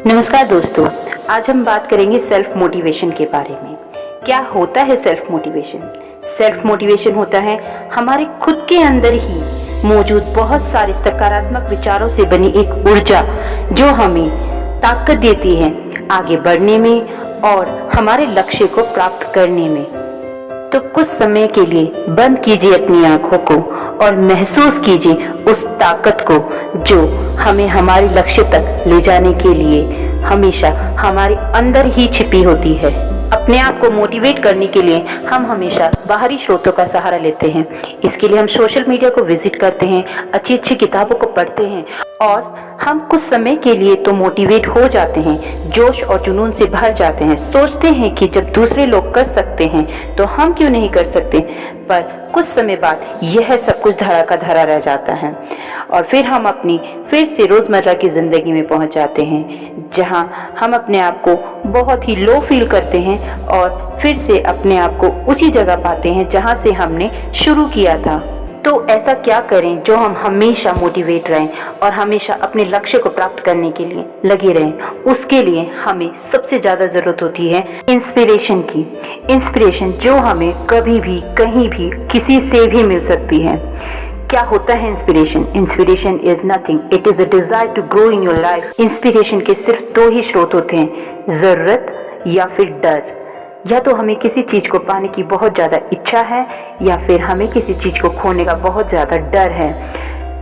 नमस्कार दोस्तों, आज हम बात करेंगे सेल्फ मोटिवेशन के बारे में। क्या होता है सेल्फ मोटिवेशन? सेल्फ मोटिवेशन होता है हमारे खुद के अंदर ही मौजूद बहुत सारे सकारात्मक विचारों से बनी एक ऊर्जा जो हमें ताकत देती है आगे बढ़ने में और हमारे लक्ष्य को प्राप्त करने में। तो कुछ समय के लिए बंद कीजिए अपनी आंखों को और महसूस कीजिए उस ताकत को जो हमें हमारे लक्ष्य तक ले जाने के लिए हमेशा हमारे अंदर ही छिपी होती है। अपने आप को मोटिवेट करने के लिए हम हमेशा बाहरी स्रोतों का सहारा लेते हैं। इसके लिए हम सोशल मीडिया को विजिट करते हैं, अच्छी अच्छी किताबों को पढ़ते हैं और हम कुछ समय के लिए तो मोटिवेट हो जाते हैं, जोश और जुनून से भर जाते हैं। सोचते हैं कि जब दूसरे लोग कर सकते हैं तो हम क्यों नहीं कर सकते, पर कुछ समय बाद यह सब कुछ धरा का धरा रह जाता है और फिर हम अपनी फिर से रोज़मर्रा की ज़िंदगी में पहुंच जाते हैं जहां हम अपने आप को बहुत ही लो फील करते हैं और फिर से अपने आप को उसी जगह पाते हैं जहां से हमने शुरू किया था। तो ऐसा क्या करें जो हम हमेशा मोटिवेट रहें और हमेशा अपने लक्ष्य को प्राप्त करने के लिए लगे रहें। उसके लिए हमें सबसे ज़्यादा ज़रूरत होती है इंस्पिरेशन की। इंस्पिरेशन जो हमें कभी भी कहीं भी किसी से भी मिल सकती है। क्या होता है inspiration? Inspiration is nothing, it is a desire to grow in your life. Inspiration के सिर्फ दो ही स्रोत होते हैं, ज़रूरत या फिर डर। या तो हमें किसी चीज़ को पाने की बहुत ज़्यादा इच्छा है या फिर हमें किसी चीज़ को खोने का बहुत ज़्यादा डर है।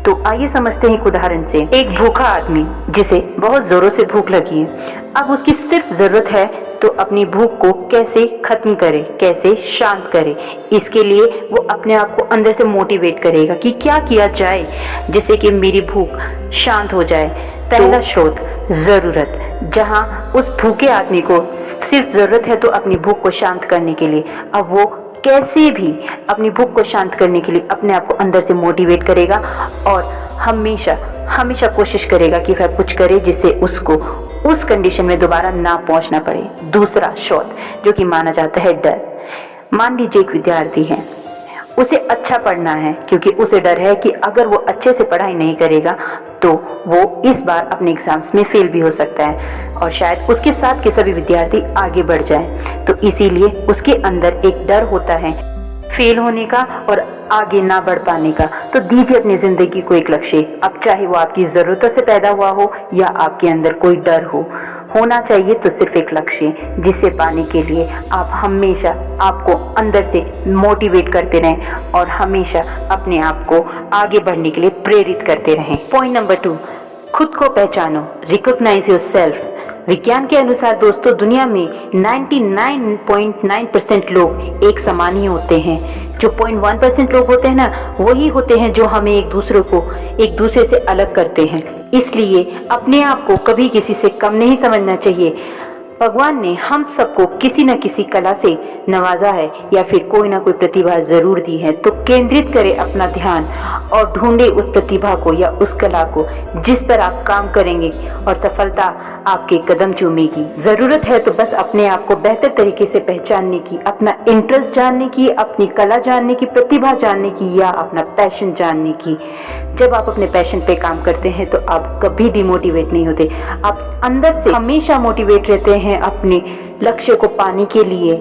तो आइए समझते हैं एक उदाहरण से। एक भूखा आदमी जिसे बहुत ज़ोरों से भूख लगी है, अब उसकी सिर्फ ज़रूरत है तो अपनी भूख को कैसे ख़त्म करे, कैसे शांत करे। इसके लिए वो अपने आप को अंदर से मोटिवेट करेगा कि क्या किया जाए जिससे कि मेरी भूख शांत हो जाए। पहला स्रोत ज़रूरत, जहाँ उस भूखे आदमी को सिर्फ ज़रूरत है तो अपनी भूख को शांत करने के लिए अब वो कैसे भी अपनी भूख को शांत करने के लिए अपने आप को अंदर से मोटिवेट करेगा और हमेशा हमेशा कोशिश करेगा कि वह कुछ करे जिससे उसको उस कंडीशन में दोबारा ना पहुंचना पड़े। दूसरा स्रोत जो कि माना जाता है डर। मान लीजिए एक विद्यार्थी है, उसे अच्छा पढ़ना है क्योंकि उसे डर है कि अगर वो अच्छे से पढ़ाई नहीं करेगा तो वो इस बार अपने एग्जाम्स में फेल भी हो सकता है और शायद उसके साथ के सभी विद्यार्थी आगे बढ़ जाएं। तो इसीलिए उसके अंदर एक डर होता है फेल होने का और आगे ना बढ़ पाने का। तो दीजिए अपनी ज़िंदगी को एक लक्ष्य, अब चाहे वो आपकी ज़रूरतों से पैदा हुआ हो या आपके अंदर कोई डर हो, होना चाहिए तो सिर्फ एक लक्ष्य जिसे पाने के लिए आप हमेशा आपको अंदर से मोटिवेट करते रहें और हमेशा अपने आप को आगे बढ़ने के लिए प्रेरित करते रहें। पॉइंट नंबर 2, खुद को पहचानो, रिकॉग्नाइज योर सेल्फ। विज्ञान के अनुसार दोस्तों दुनिया में 99.9% लोग एक समान ही होते हैं। जो 0.1% लोग होते हैं ना, वही होते हैं जो हमें एक दूसरे से अलग करते हैं। इसलिए अपने आप को कभी किसी से कम नहीं समझना चाहिए। भगवान ने हम सबको किसी न किसी कला से नवाजा है या फिर कोई ना कोई प्रतिभा जरूर दी है। तो केंद्रित करें अपना ध्यान और ढूंढे उस प्रतिभा को या उस कला को जिस पर आप काम करेंगे और सफलता आपके कदम चूमेगी। ज़रूरत है तो बस अपने आप को बेहतर तरीके से पहचानने की, अपना इंटरेस्ट जानने की, अपनी कला जानने की, प्रतिभा जानने की या अपना पैशन जानने की। जब आप अपने पैशन पे काम करते हैं तो आप कभी डिमोटिवेट नहीं होते, आप अंदर से हमेशा मोटिवेट रहते हैं अपने लक्ष्य को पाने के लिए।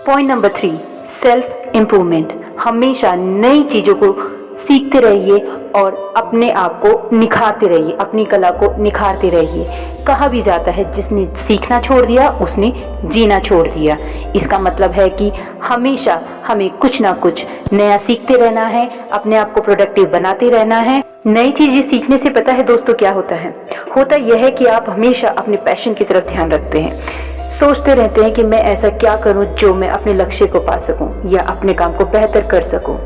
Point number 3, self improvement. हमेशा नई चीज़ों को सीखते रहिए और अपने आप को निखारते रहिए, अपनी कला को निखारते रहिए। कहा भी जाता है जिसने सीखना छोड़ दिया उसने जीना छोड़ दिया। इसका मतलब है कि हमेशा हमें कुछ ना कुछ नया सीखते रहना है, अपने आप को प्रोडक्टिव बनाते रहना है। नई चीज़ें सीखने से पता है दोस्तों क्या होता है? होता यह है कि आप हमेशा अपने पैशन की तरफ ध्यान रखते हैं, सोचते रहते हैं कि मैं ऐसा क्या करूं जो मैं अपने लक्ष्य को पा सकूं या अपने काम को बेहतर कर सकूं।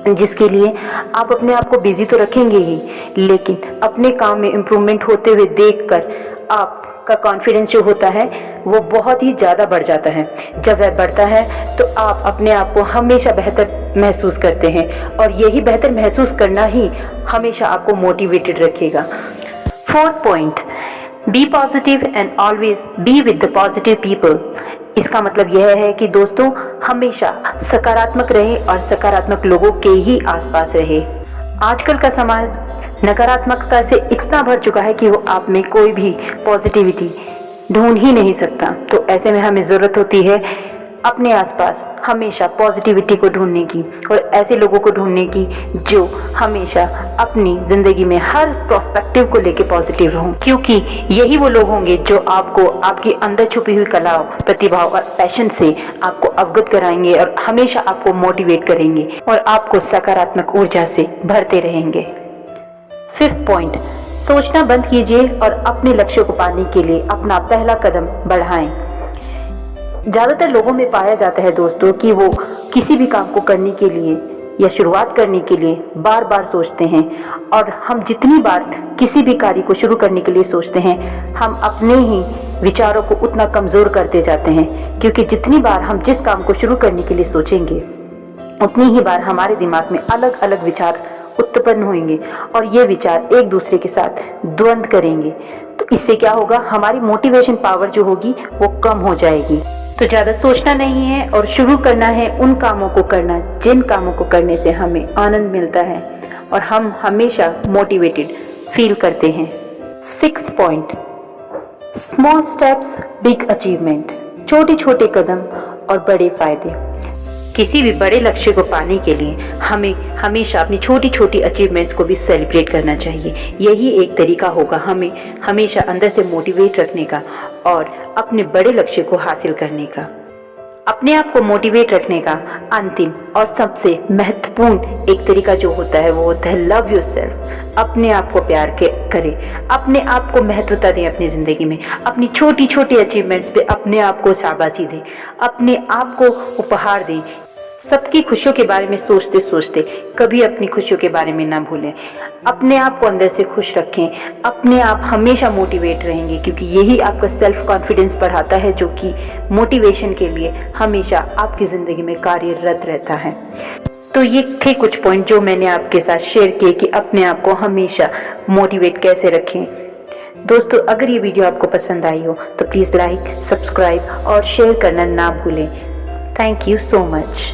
जिसके लिए आप अपने आप को बिजी तो रखेंगे ही, लेकिन अपने काम में इम्प्रूवमेंट होते हुए देखकर आपका कॉन्फिडेंस जो होता है वो बहुत ही ज़्यादा बढ़ जाता है। जब वह बढ़ता है तो आप अपने आप को हमेशा बेहतर महसूस करते हैं और यही बेहतर महसूस करना ही हमेशा आपको मोटिवेटेड रखेगा। 4th point, be positive and always be with the positive people. इसका मतलब यह है कि दोस्तों हमेशा सकारात्मक रहे और सकारात्मक लोगों के ही आसपास रहे। आजकल का समाज नकारात्मकता से इतना भर चुका है कि वो आप में कोई भी पॉजिटिविटी ढूंढ ही नहीं सकता। तो ऐसे में हमें ज़रूरत होती है अपने आसपास हमेशा पॉजिटिविटी को ढूंढने की और ऐसे लोगों को ढूंढने की जो हमेशा अपनी ज़िंदगी में हर प्रोस्पेक्टिव को लेके पॉजिटिव हों, क्योंकि यही वो लोग होंगे जो आपको आपकी अंदर छुपी हुई कलाओं, प्रतिभाओं और पैशन से आपको अवगत कराएंगे और हमेशा आपको मोटिवेट करेंगे और आपको सकारात्मक ऊर्जा से भरते रहेंगे। 5th पॉइंट, सोचना बंद कीजिए और अपने लक्ष्य को पाने के लिए अपना पहला कदम बढ़ाएं। ज़्यादातर लोगों में पाया जाता है दोस्तों कि वो किसी भी काम को करने के लिए या शुरुआत करने के लिए बार बार सोचते हैं, और हम जितनी बार किसी भी कार्य को शुरू करने के लिए सोचते हैं हम अपने ही विचारों को उतना कमज़ोर करते जाते हैं, क्योंकि जितनी बार हम जिस काम को शुरू करने के लिए सोचेंगे उतनी ही बार हमारे दिमाग में अलग अलग विचार उत्पन्न होंगे और ये विचार एक दूसरे के साथ द्वंद्व करेंगे। तो इससे क्या होगा, हमारी मोटिवेशन पावर जो होगी वो कम हो जाएगी। तो ज़्यादा सोचना नहीं है और शुरू करना है उन कामों को करना जिन कामों को करने से हमें आनंद मिलता है और हम हमेशा मोटिवेटेड फील करते हैं। 6th point, small steps big achievement, छोटे छोटे कदम और बड़े फायदे। किसी भी बड़े लक्ष्य को पाने के लिए हमें हमेशा अपनी छोटी छोटी अचीवमेंट्स को भी सेलिब्रेट करना चाहिए। यही एक तरीका होगा हमें हमेशा अंदर से मोटिवेट रखने का और अपने बड़े लक्ष्य को हासिल करने का। अपने आप को मोटिवेट रखने का अंतिम और सबसे महत्वपूर्ण एक तरीका जो होता है वो होता है लव योरसेल्फ। अपने आप को प्यार करें, अपने आप को महत्वता दें अपनी ज़िंदगी में, अपनी छोटी छोटी अचीवमेंट्स पे अपने आप को शाबाशी दें, अपने आप को उपहार दें। सबकी खुशियों के बारे में सोचते सोचते कभी अपनी खुशियों के बारे में ना भूलें। अपने आप को अंदर से खुश रखें, अपने आप हमेशा मोटिवेट रहेंगे, क्योंकि यही आपका सेल्फ कॉन्फिडेंस बढ़ाता है जो कि मोटिवेशन के लिए हमेशा आपकी ज़िंदगी में कार्यरत रहता है। तो ये थे कुछ पॉइंट जो मैंने आपके साथ शेयर किए कि अपने आप को हमेशा मोटिवेट कैसे रखें। दोस्तों, अगर ये वीडियो आपको पसंद आई हो तो प्लीज़ लाइक, सब्सक्राइब और शेयर करना ना भूलें। Thank you so much.